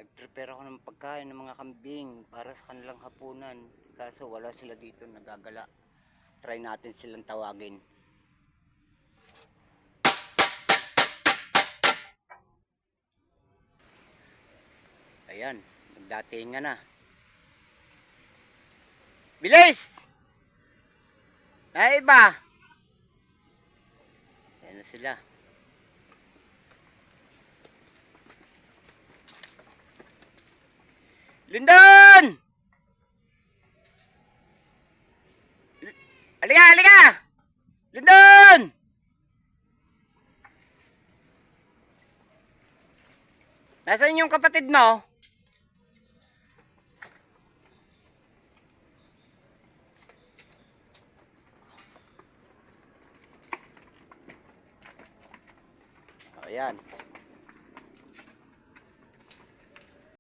Nag-prepare ako ng pagkain ng mga kambing para sa kanilang hapunan. Kaso wala sila dito, nagagala. Try natin silang tawagin. Ayan, nagdatingan na. Bilis! Naiba! Ayan na sila. Lindon! Halika, halika! Lindon! Nasaan yung kapatid mo?